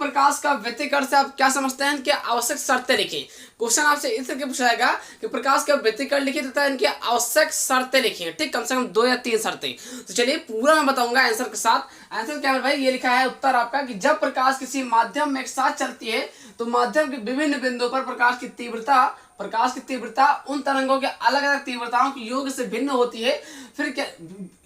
प्रकाश का व्यतिकरण से आप क्या समझते हैं? इनकी आवश्यक शर्तें लिखिए। क्वेश्चन आपसे इस तरह पूछा जाएगा कि प्रकाश का व्यतिकरण लिखिए तथा इनकी आवश्यक शर्तें लिखिए। ठीक, कम से कम 2 या 3 शर्तें। तो चलिए पूरा मैं बताऊंगा आंसर के साथ। आंसर क्या है भाई? ये लिखा है उत्तर आपका कि जब प्रकाश किसी माध्यम में एक साथ चलती है तो माध्यम के विभिन्न बिंदुओं पर प्रकाश की तीव्रता उन तरंगों के अलग अलग तीव्रताओं के योग से भिन्न होती है। फिर क्या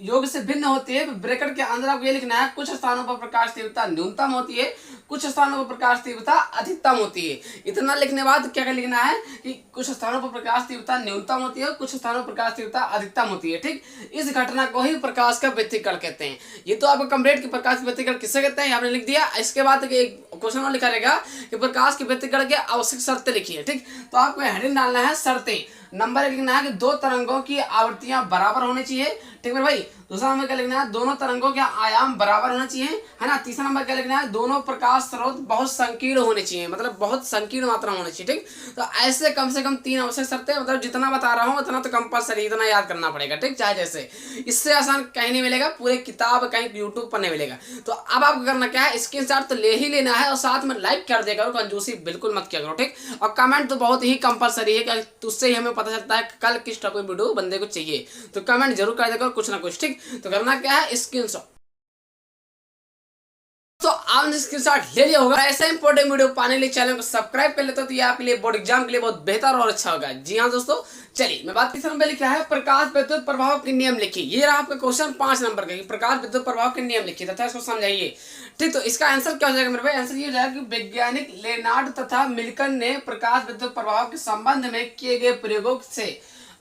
योग से भिन्न होती है? ब्रैकेट के अंदर आपको ये लिखना है कुछ स्थानों पर प्रकाश तीव्रता न्यूनतम होती है, कुछ स्थानों पर प्रकाश तीव्रता अधिकतम होती है। इतना लिखने बाद क्या लिखना है कि कुछ स्थानों पर प्रकाश तीव्रता न्यूनतम होती है, कुछ स्थानों पर प्रकाश तीव्रता अधिकतम होती है। ठीक, इस घटना को ही प्रकाश का व्यतिकरण कहते हैं। ये तो आपको कंप्लीट कि प्रकाश का व्यतिकरण किसे कहते हैं आपने लिख दिया। इसके बाद क्वेश्चन और लिखा रहेगा कि प्रकाश के व्यतिकरण की आवश्यक शर्तें लिखिए। ठीक, तो आपको हेडिंग डालना है शर्तें। नंबर 1 लिखना है कि 2 तरंगों की आवृत्तियां बराबर होनी चाहिए। ठीक है भाई। दूसरा नंबर क्या लिखना है? दोनों तरंगों के आयाम बराबर होना चाहिए, है ना। तीसरा नंबर क्या लिखना है? दोनों प्रकाश स्रोत बहुत संकीर्ण होने चाहिए, मतलब बहुत संकीर्ण मात्रा में होनी चाहिए। ठीक, तो ऐसे कम से कम 3 आवश्यक शर्तें, मतलब जितना बता रहा हूँ उतना तो कंपलसरी, इतना याद करना पड़ेगा। ठीक, चाहे जैसे, इससे आसान कहीं नहीं मिलेगा, पूरे किताब कहीं यूट्यूब पर नहीं मिलेगा। तो अब आपको करना क्या है? स्क्रीनशॉट तो ले ही लेना है और साथ में लाइक कर दिया करो, कंजूसी बिल्कुल मत किया करो। ठीक, और कमेंट तो बहुत ही कंपलसरी है, उससे ही हमें पता चलता है कल किस टॉपिक वीडियो बंदे को चाहिए। तो कमेंट जरूर कर दिया करो कुछ ना कुछ। ठीक, तो करना क्या है? स्क्रीनशॉट। तो आपने स्क्रीनशॉट ले लिया होगा। ऐसा इंपॉर्टेंट वीडियो पाने के लिए चैनल को सब्सक्राइब कर लेते हो तो ये आपके लिए बोर्ड एग्जाम के लिए बहुत बेहतर और अच्छा होगा। जी हाँ दोस्तों, चलिए मैं बात तीसरे नंबर लिखा है प्रकाश विद्युत प्रभाव के नियम लिखिए। ये रहा आपका क्वेश्चन 5 नंबर का, प्रकाश विद्युत प्रभाव के नियम लिखिए तथा इसको समझाइए। ठीक, तो इसका आंसर क्या हो जाएगा मेरे भाई? आंसर ये हो जाएगा कि वैज्ञानिक लेनार्ड तथा मिल्टन ने प्रकाश विद्युत प्रभाव के संबंध में किए गए प्रयोगों से,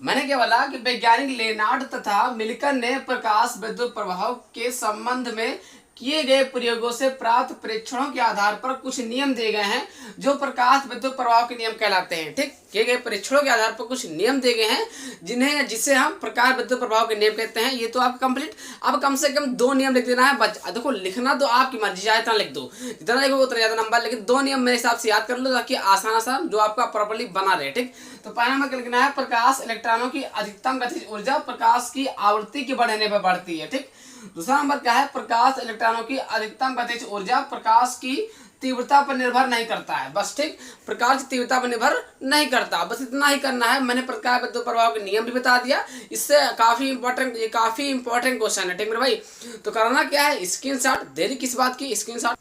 मैंने क्या बोला कि वैज्ञानिक लेनार्ड तथा मिल्टन ने प्रकाश विद्युत प्रभाव के संबंध में किए गए प्रयोगों से प्राप्त परीक्षणों के आधार पर कुछ नियम दिए गए हैं जो प्रकाश विद्युत प्रभाव के नियम कहलाते हैं। ठीक, किए गए परीक्षणों के आधार पर कुछ नियम दिए गए हैं जिसे हम प्रकाश विद्युत प्रभाव के नियम कहते हैं। ये तो आप कंप्लीट। अब कम से कम 2 नियम लिख देना है। देखो लिखना तो आपकी मर्जी, चाहे इतना लिख दो, जितना लिखोगे उतना ज्यादा नंबर, लेकिन 2 नियम मेरे हिसाब से याद कर लो ताकि आसान जो आपका प्रॉपर्ली बना रहे। ठीक, तो पहला नंबर लिखना है प्रकाश इलेक्ट्रॉनों की अधिकतम गतिज ऊर्जा प्रकाश की आवृत्ति के बढ़ने पर बढ़ती है। ठीक, दूसरा नंबर क्या है? प्रकाश इलेक्ट्रॉनों की अधिकतम गतिज ऊर्जा प्रकाश की तीव्रता पर निर्भर नहीं करता है। बस ठीक, प्रकाश की तीव्रता पर निर्भर नहीं करता, बस इतना ही करना है। मैंने प्रकाश विद्युत प्रभाव के नियम भी बता दिया। इससे काफी इंपॉर्टेंट क्वेश्चन है। ठीक मेरे भाई, तो करना क्या है? स्क्रीनशॉट। देरी किस बात की? स्क्रीनशॉट।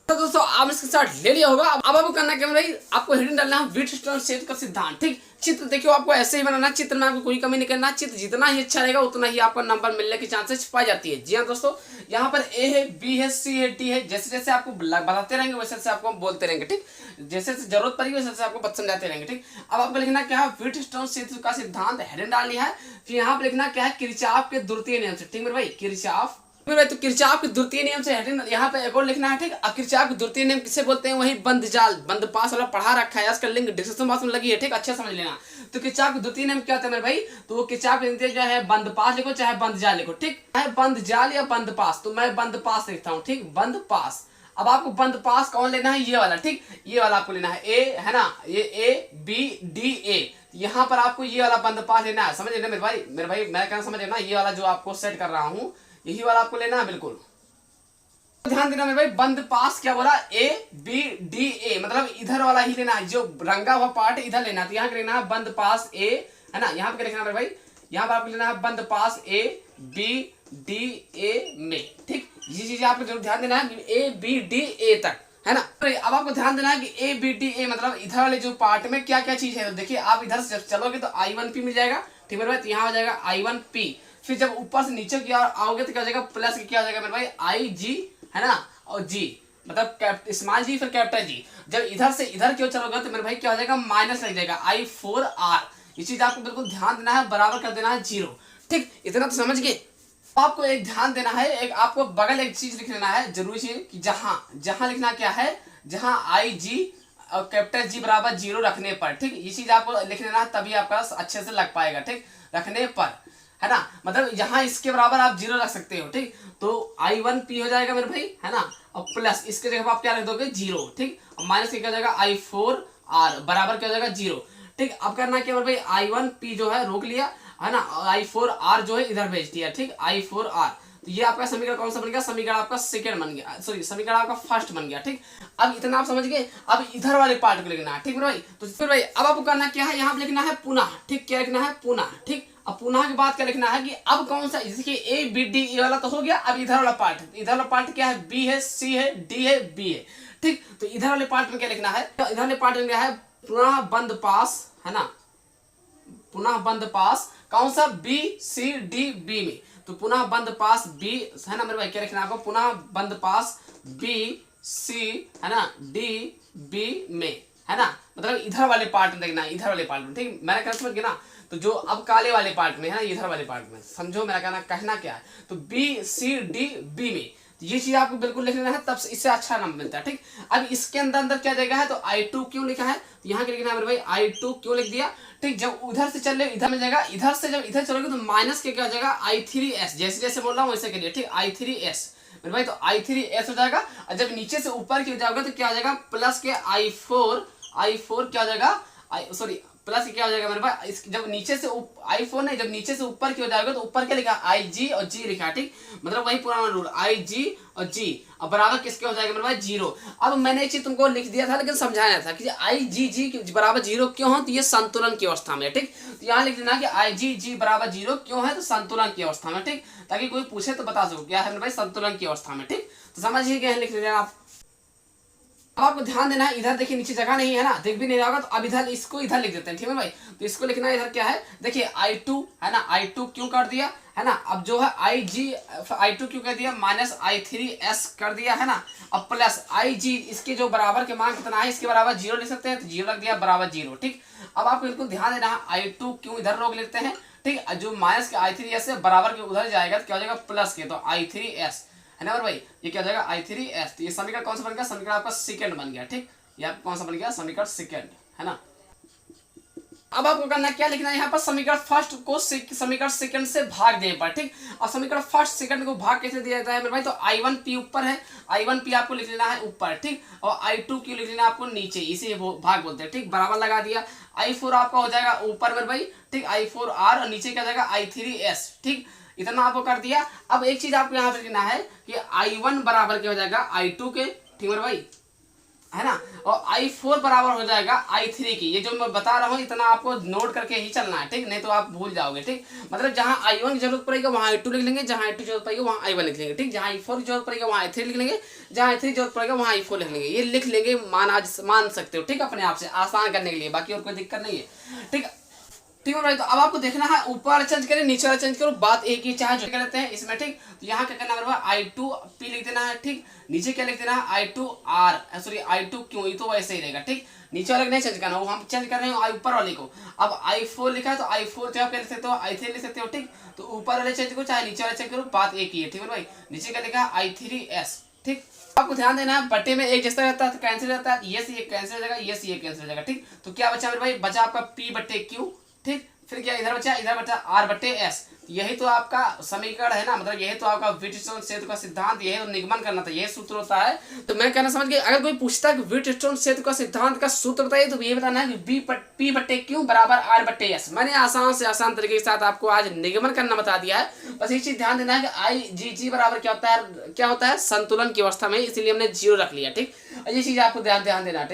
तो दोस्तों आपने स्क्रीनशॉट ले लिया होगा। अब आपको करना क्या भाई? आपको हेडिंग डालना है व्हीटस्टोन क्षेत्र का सिद्धांत। ठीक, चित्र देखियो आपको ऐसे ही बनाना, चित्र में आपको कोई कमी नहीं करना। चित्र जितना ही अच्छा रहेगा उतना ही आपको नंबर मिलने की चांसेस पाई जाती है। जी हाँ दोस्तों, यहाँ पर ए है, बी है, सी है, डी है। जैसे जैसे आपको बताते रहेंगे वैसे वैसे आपको बोलते रहेंगे। ठीक, जैसे जैसे जरूरत पड़ेगी वैसे वैसे आपको समझाते रहेंगे। ठीक, अब आपको लिखना क्या है? व्हीटस्टोन क्षेत्र का सिद्धांत, हेडिंग डालनी है। फिर यहाँ पर लिखना क्या है? किरचॉफ के द्वितीय नियम से। ठीक मेरे भाई, किरचॉफ। तो किरचॉफ के द्वितीय नियम से हेडिंग यहाँ पे एक और लिखना है। ठीक, किरचॉफ के द्वितीय नियम किसे बोलते हैं? वही बंद जाल, बंद पास वाला पढ़ा रखा है, आजकल लिंक डिस्क्रिप्शन बॉक्स में लगी है। ठीक, अच्छा समझ लेना। तो किरचॉफ के द्वितीय नियम क्या होता है मेरे भाई? तो वो किरचॉफ के जो है बंद पास लिखो चाहे बंद जाल लिखो। ठीक, चाहे बंद जाल या बंद पास, तो मैं बंद पास लिखता हूँ। ठीक, बंद पास। अब आपको बंद पास कौन लेना है? ये वाला। ठीक, ये वाला आपको लेना है, ए है ना, ये ए बी डी ए। यहाँ पर आपको ये वाला बंद पास लेना है। समझ लेना मेरे भाई, मैं कहना समझ लेना, ये वाला जो आपको सेट कर रहा हूँ यही वाला आपको लेना है। बिल्कुल ध्यान देना मेरे भाई, बंद पास क्या बोला? ए बी डी ए, मतलब इधर वाला ही लेना है, जो रंगा हुआ पार्ट इधर लेना है। तो यहाँ लेना है बंद पास ए, है ना। यहाँ पे लिखना मेरे भाई, यहाँ पर आपको लेना है बंद पास ए बी डी ए में। ठीक, ये चीज आपको जरूर ध्यान देना है, ए बी डी ए तक, है ना। अब आपको ध्यान देना है कि ए बी डी ए मतलब इधर वाले जो पार्ट में क्या क्या चीज है। तो देखिए आप इधर से चलोगे तो I1P मिल जाएगा। ठीक मेरे भाई, तो यहाँ हो जाएगा I1P। फिर जब ऊपर से नीचे की ओर आओगे तो क्या हो जाएगा? प्लस क्या हो जाएगा मेरे भाई? IG, है ना, और जी, मतलब स्मॉल जी फिर कैपिटल जी। जब इधर से इधर की ओर चलोगे तो मेरे भाई क्या हो जाएगा? माइनस लग जाएगा, I4R। ये चीज आपको बिल्कुल ध्यान देना है, बराबर कर देना है 0। ठीक, इतना तो समझ गए। आपको एक ध्यान देना है, एक आपको बगल एक चीज लिख लेना है जरूरी चीज कि जहां लिखना क्या है? जहां IG और कैपिटल G बराबर 0 रखने पर। ठीक, ये चीज आपको लिख लेना है, तभी आपका अच्छे से लग पाएगा। ठीक, रखने पर, है ना, मतलब यहाँ इसके बराबर आप 0 रख सकते हो। ठीक, तो I1P हो जाएगा मेरे भाई, है ना, और प्लस इसके जगह आप क्या रख दोगे? 0। ठीक, और माइनस क्या हो जाएगा? I4R बराबर क्या हो जाएगा? 0। ठीक, अब करना क्या मेरे भाई? I1P जो है रोक लिया, है ना, I4R जो है इधर भेज दिया। ठीक, I4R तो ये आपका समीकरण कौन सा बन गया, समीकरण आपका सेकंड बन गया, सॉरी समीकरण आपका फर्स्ट बन गया। ठीक, अब इतना आप समझ गए। अब इधर वाले पार्ट को लिखना है। ठीक भाई, तो फिर भाई अब आपको करना क्या है, यहाँ पे लिखना है पुनः। ठीक, क्या लिखना है, पुनः। ठीक, अब पुनः के बाद क्या लिखना है कि अब कौन सा, देखिए ए बी डी ये वाला तो हो गया। अब इधर वाला पार्ट, इधर वाला पार्ट क्या है, बी है, सी है, डी है, बी है। ठीक, तो इधर वाले पार्ट में क्या लिखना है, इधर वाले पार्ट में क्या है, पुनः बंद पास, है ना, पुनः बंद पास कौन सा, बी सी डी बी में। तो पुनः बंद पास बी, है ना मेरे भाई, क्या लिखना है आपको, पुनः बंद पास बी सी, है ना, डी बी में, है ना, मतलब इधर वाले पार्ट में देखना है, इधर वाले पार्ट में। ठीक, मैंने कहना समझ गया ना। तो जो अब काले वाले पार्ट में है ना, इधर वाले पार्ट में, समझो मेरा कहना क्या है। तो बी सी डी बी में, तो ये चीज आपको बिल्कुल लिख लेना है, तब इससे अच्छा नंबर मिलता है। ठीक, अब इसके अंदर क्या जगह है, तो I2 क्यों लिखा है, तो यहाँ क्या लिखना है मेरे भाई, I2 क्यों लिख दिया। ठीक, जब उधर से चल रहे इधर मिल जाएगा, इधर से जब इधर चलोगे तो माइनस के क्या हो जाएगा, I3S, जैसे जैसे बोल रहा हूँ वैसे के लिए। ठीक, I3S मेरे भाई, तो I3S हो जाएगा। और जब नीचे से ऊपर की हो जाएगा तो क्या हो जाएगा, प्लस के I4 क्या हो जाएगा, सॉरी प्लस क्या हो जाएगा मेरे पास, जब नीचे से I4 नहीं, जब नीचे से ऊपर की हो जाएगा तो ऊपर क्या लिखा, IG और G लिखा। ठीक, मतलब वही पुराना रूल, IG और G और बराबर किसके हो जाएगा मेरे पास, 0। अब मैंने ये चीज तुमको लिख दिया था लेकिन समझाया था कि IgG बराबर 0 क्यों है, तो ये संतुलन की अवस्था में। ठीक, तो यहाँ लिख देना कि IgG बराबर 0 क्यों है, तो संतुलन की अवस्था में। ठीक, ताकि कोई पूछे तो बता सको क्या है मेरे भाई, संतुलन की अवस्था में। ठीक, तो समझिए क्या लिख देना आप। अब आपको ध्यान देना है, इधर देखिए नीचे जगह नहीं है ना, देख भी नहीं रहा होगा, तो अब इधर इसको इधर लिख देते हैं। ठीक है भाई, तो इसको लिखना है, इधर क्या है, देखिए I2 है ना, I2 क्यों कर दिया है ना, अब जो है I2 क्यों कर दिया, माइनस I3S कर दिया है ना, अब प्लस IG, इसके जो बराबर के मान कितना है, इसके बराबर 0 लिख सकते हैं, तो 0 रख दिया बराबर 0। ठीक, अब आपको बिल्कुल ध्यान देना है, I2 क्यों इधर रोक लेते हैं। ठीक, जो माइनस के I3S से बराबर के उधर जाएगा तो क्या हो जाएगा, प्लस के, तो I3S है ना भाई, ये क्या हो जाएगा, I3S। तो ये समीकरण कौन सा बन गया, समीकरण आपका सेकंड बन गया। ठीक, ये आपका कौन सा बन गया, समीकरण सेकंड, है ना। अब आपको करना क्या लिखना है, यहाँ पर समीकरण फर्स्ट को समीकरण सेकंड से भाग देने पर। ठीक, और समीकरण फर्स्ट सेकंड को भाग कैसे दिया जाता है मेरे भाई, तो I1P ऊपर है, I1P आपको लिख लेना है ऊपर। ठीक, और I2Q लिख लेना है आपको नीचे, इसे भाग बोलते हैं। ठीक, बराबर लगा दिया, I4 आपका हो जाएगा ऊपर मेरे भाई। ठीक, I4R और नीचे क्या जाएगा, I3S। ठीक, इतना आपको कर दिया। अब एक चीज आपको यहाँ पे लिखना है कि I1 बराबर क्या हो जाएगा, I2 के। ठीक है भाई, है ना, और I4 बराबर हो जाएगा I3 की। ये जो मैं बता रहा हूँ इतना आपको नोट करके ही चलना है। ठीक, नहीं तो आप भूल जाओगे। ठीक, मतलब जहाँ I1 की जरूरत पड़ेगी वहाँ I2 लिख लेंगे, जहाँ I2 की जरूरत पड़ेगी वहाँ I1 लिख लेंगे। ठीक, जहाँ I4 की जरूरत पड़ेगी वहाँ I3 लिख लेंगे, जहाँ I3 की जरूरत पड़ेगा वहाँ I4 लिख लेंगे। ये लिख लेंगे, मान सकते हो। ठीक, अपने आप से आसान करने के लिए, बाकी और कोई दिक्कत नहीं है। ठीक, ठीक है भाई, तो अब आपको देखना है ऊपर वाला चेंज करें नीचे वाला चेंज करो, बात एक ही चाहे जो कर लेते हैं इसमें। ठीक, तो यहाँ क्या करना है, I2P लिख देना है। ठीक, नीचे क्या लिख देना है, I2R, सॉरी I2Q, ये तो वैसे ही रहेगा। ठीक, नीचे वाले नहीं चेंज करना, वो हम चेंज कर रहे हैं ऊपर वाले को। अब I4 लिखा है तो I4 क्या लिख सकते हो, I3 लिख सकते हो। ठीक, तो ऊपर वाले चेंज करो चाहे नीचे वाले चेंज करो, बात एक ही है। ठीक है भाई, नीचे क्या लिखा है, I3S। ठीक, आपको ध्यान देना है, बट्टे में एक जैसा रहता है तो कैंसिल रहता है, ये से ये कैंसिल हो जाएगा, ये से ये कैंसिल हो जाएगा। ठीक, तो क्या बचा मेरे भाई, बचा आपका P/Q। ठीक, फिर क्या इधर बचा R/S। यही तो आपका समीकरण है ना, मतलब यही तो आपका व्हीटस्टोन सेतु का सिद्धांत, यही तो निगमन करना था, यही सूत्र होता है। तो मैं कहना समझ गया, अगर कोई पूछता है कि व्हीटस्टोन सेतु का सिद्धांत का सूत्र बताइए, तो ये बताना है कि P/Q बराबर R/S। मैंने आसान से आसान तरीके के साथ आपको आज निगमन करना बता दिया है। बस एक चीज ध्यान देना है कि IgG बराबर क्या होता है, संतुलन की अवस्था में, इसलिए हमने 0 रख लिया। ठीक, और ये चीज आपको ध्यान देना है।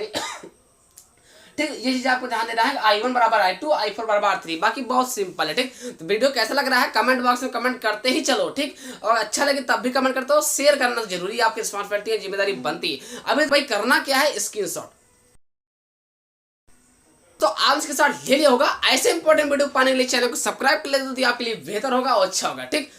ठीक, ये चीज आपको ध्यान देना है, I1 बराबर I2, I4 बराबर R3, बाकी बहुत सिंपल है। ठीक, तो वीडियो कैसा लग रहा है कमेंट बॉक्स में कमेंट करते ही चलो। ठीक, और अच्छा लगे तब भी कमेंट करते हो, शेयर करना जरूरी है, आपकी रिस्पॉन्सिबिलिटी है, जिम्मेदारी बनती है। अभी भाई करना क्या है, स्क्रीनशॉट तो आप इसके साथ ले लिया होगा। ऐसे इंपॉर्टेंट वीडियो पाने के लिए चैनल को सब्सक्राइब कर लेते तो आपके लिए बेहतर होगा और अच्छा होगा। ठीक।